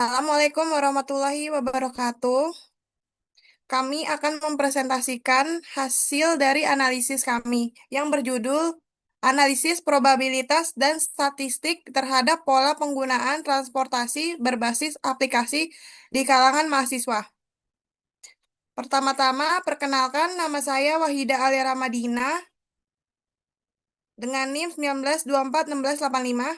Assalamualaikum warahmatullahi wabarakatuh. Kami akan mempresentasikan hasil dari analisis kami yang berjudul Analisis Probabilitas dan Statistik terhadap Pola Penggunaan Transportasi Berbasis Aplikasi di kalangan mahasiswa. Pertama-tama, perkenalkan nama saya Wahida Aliara Madinah dengan NIM 19241685.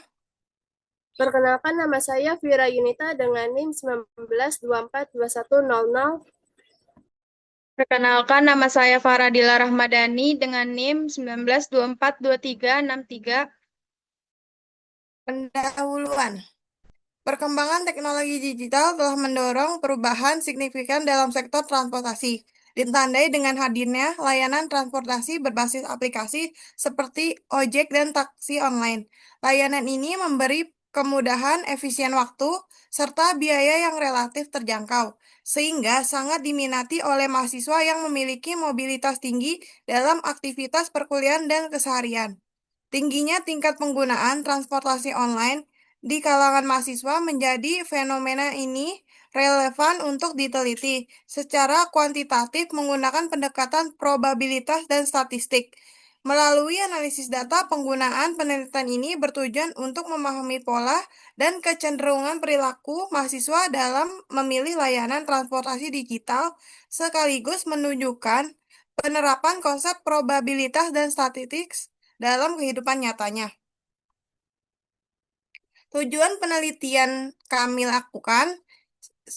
Perkenalkan nama saya Vira Yunita dengan NIM 19242100. Perkenalkan, nama saya Faradila Rahmadani dengan NIM 19242363. Pendahuluan. Perkembangan teknologi digital telah mendorong perubahan signifikan dalam sektor transportasi, ditandai dengan hadirnya layanan transportasi berbasis aplikasi seperti ojek dan taksi online. Layanan ini memberi kemudahan, efisien waktu, serta biaya yang relatif terjangkau, sehingga sangat diminati oleh mahasiswa yang memiliki mobilitas tinggi dalam aktivitas perkuliahan dan keseharian. Tingginya tingkat penggunaan transportasi online di kalangan mahasiswa menjadi fenomena ini relevan untuk diteliti secara kuantitatif menggunakan pendekatan probabilitas dan statistik. Melalui analisis data, penggunaan penelitian ini bertujuan untuk memahami pola dan kecenderungan perilaku mahasiswa dalam memilih layanan transportasi digital, sekaligus menunjukkan penerapan konsep probabilitas dan statistik dalam kehidupan nyatanya. Tujuan penelitian kami lakukan,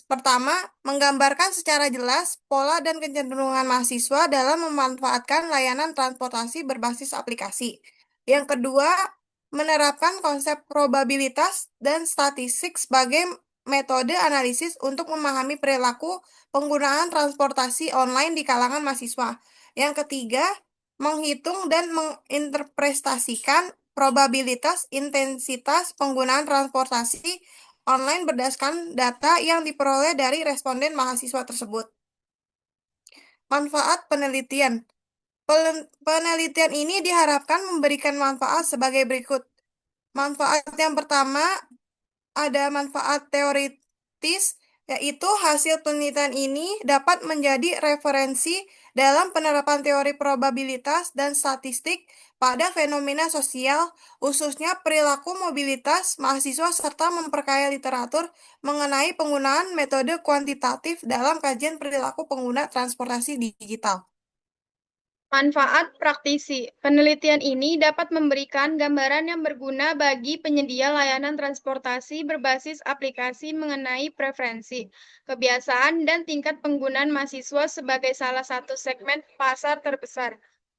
pertama, menggambarkan secara jelas pola dan kecenderungan mahasiswa dalam memanfaatkan layanan transportasi berbasis aplikasi. Yang kedua, menerapkan konsep probabilitas dan statistik sebagai metode analisis untuk memahami perilaku penggunaan transportasi online di kalangan mahasiswa. Yang ketiga, menghitung dan menginterpretasikan probabilitas intensitas penggunaan transportasi online berdasarkan data yang diperoleh dari responden mahasiswa tersebut. Manfaat penelitian. Penelitian ini diharapkan memberikan manfaat sebagai berikut. Manfaat yang pertama ada manfaat teoritis, yaitu hasil penelitian ini dapat menjadi referensi dalam penerapan teori probabilitas dan statistik pada fenomena sosial, khususnya perilaku mobilitas mahasiswa serta memperkaya literatur mengenai penggunaan metode kuantitatif dalam kajian perilaku pengguna transportasi digital. Manfaat praktisi. Penelitian ini dapat memberikan gambaran yang berguna bagi penyedia layanan transportasi berbasis aplikasi mengenai preferensi, kebiasaan, dan tingkat penggunaan mahasiswa sebagai salah satu segmen pasar terbesar.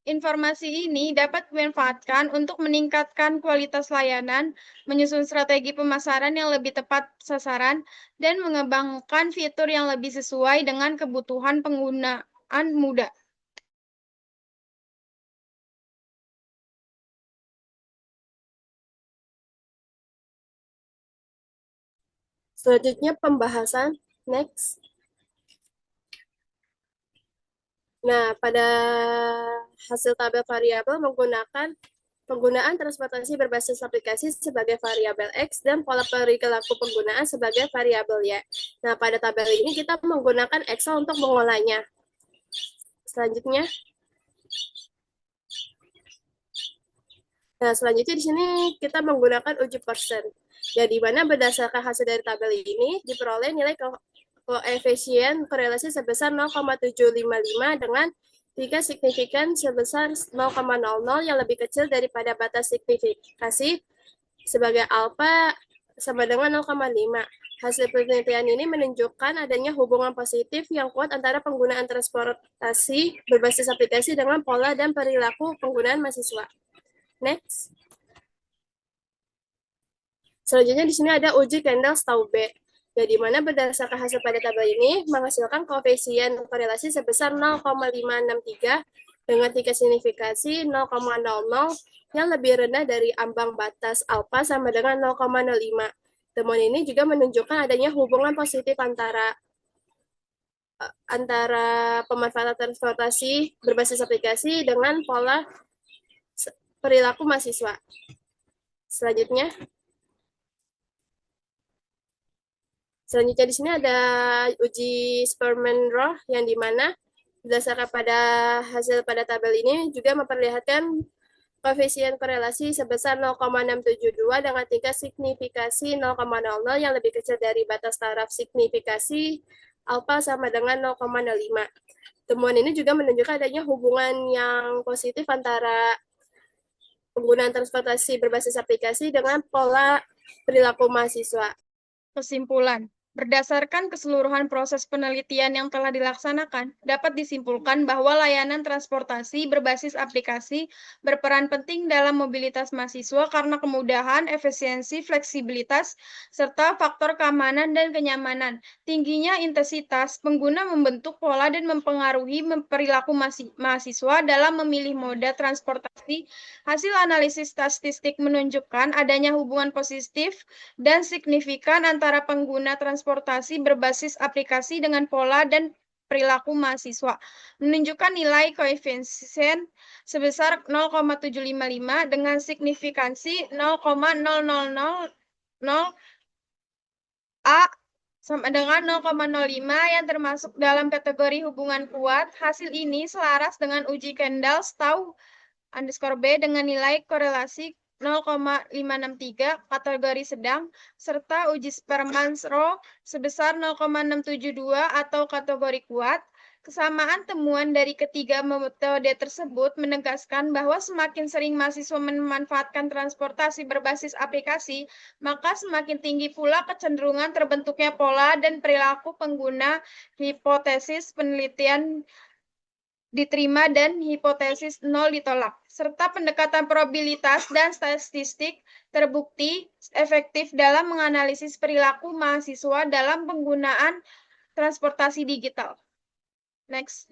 Informasi ini dapat dimanfaatkan untuk meningkatkan kualitas layanan, menyusun strategi pemasaran yang lebih tepat sasaran, dan mengembangkan fitur yang lebih sesuai dengan kebutuhan penggunaan muda. Selanjutnya pembahasan. Next. Nah, pada hasil tabel variabel menggunakan penggunaan transportasi berbasis aplikasi sebagai variabel X dan pola perilaku penggunaan sebagai variabel Y. Nah, pada tabel ini kita menggunakan Excel untuk mengolahnya. Selanjutnya. Nah, selanjutnya di sini kita menggunakan uji persen. Ya, di mana berdasarkan hasil dari tabel ini diperoleh nilai koefisien korelasi sebesar 0,755 dengan 3 signifikan sebesar 0,00 yang lebih kecil daripada batas signifikasi sebagai alfa sama dengan 0,5. Hasil penelitian ini menunjukkan adanya hubungan positif yang kuat antara penggunaan transportasi berbasis aplikasi dengan pola dan perilaku penggunaan mahasiswa. Next. Selanjutnya di sini ada uji Kendall-Staubbe. Ya, di mana berdasarkan hasil pada tabel ini menghasilkan koefisien korelasi sebesar 0,563 dengan tingkat signifikasi 0,00 yang lebih rendah dari ambang batas alfa sama dengan 0,05. Temuan ini juga menunjukkan adanya hubungan positif antara pemanfaatan transportasi berbasis aplikasi dengan pola perilaku mahasiswa. Selanjutnya. Selanjutnya di sini ada uji Sperman Rho yang dimana berdasarkan pada hasil pada tabel ini juga memperlihatkan koefisien korelasi sebesar 0,672 dengan tingkat signifikasi 0,00 yang lebih kecil dari batas taraf signifikasi alfa sama dengan 0,05. Temuan ini juga menunjukkan adanya hubungan yang positif antara penggunaan transportasi berbasis aplikasi dengan pola perilaku mahasiswa. Kesimpulan, berdasarkan keseluruhan proses penelitian yang telah dilaksanakan, dapat disimpulkan bahwa layanan transportasi berbasis aplikasi berperan penting dalam mobilitas mahasiswa karena kemudahan, efisiensi, fleksibilitas, serta faktor keamanan dan kenyamanan. Tingginya intensitas pengguna membentuk pola dan mempengaruhi perilaku mahasiswa dalam memilih moda transportasi. Hasil analisis statistik menunjukkan adanya hubungan positif dan signifikan antara pengguna transportasi berbasis aplikasi dengan pola dan perilaku mahasiswa, menunjukkan nilai koefisien sebesar 0,755 dengan signifikansi 0,0000 A sama dengan 0,05 yang termasuk dalam kategori hubungan kuat. Hasil ini selaras dengan uji Kendall-Stau_B dengan nilai korelasi 0,563 kategori sedang, serta uji Sperman-Rho sebesar 0,672 atau kategori kuat. Kesamaan temuan dari ketiga metode tersebut menegaskan bahwa semakin sering mahasiswa memanfaatkan transportasi berbasis aplikasi, maka semakin tinggi pula kecenderungan terbentuknya pola dan perilaku pengguna. Hipotesis penelitian diterima dan hipotesis nol ditolak, serta pendekatan probabilitas dan statistik terbukti efektif dalam menganalisis perilaku mahasiswa dalam penggunaan transportasi digital. Next.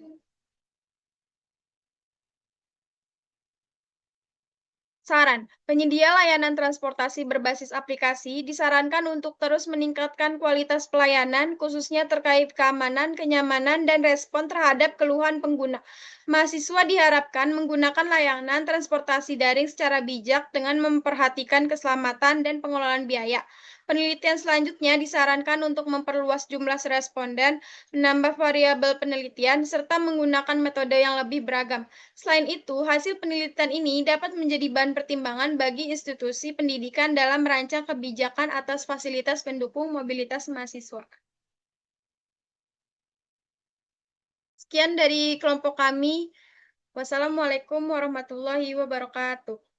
Saran, penyedia layanan transportasi berbasis aplikasi disarankan untuk terus meningkatkan kualitas pelayanan, khususnya terkait keamanan, kenyamanan, dan respon terhadap keluhan pengguna. Mahasiswa diharapkan menggunakan layanan transportasi daring secara bijak dengan memperhatikan keselamatan dan pengelolaan biaya. Penelitian selanjutnya disarankan untuk memperluas jumlah responden, menambah variabel penelitian, serta menggunakan metode yang lebih beragam. Selain itu, hasil penelitian ini dapat menjadi bahan pertimbangan bagi institusi pendidikan dalam merancang kebijakan atas fasilitas pendukung mobilitas mahasiswa. Sekian dari kelompok kami. Wassalamualaikum warahmatullahi wabarakatuh.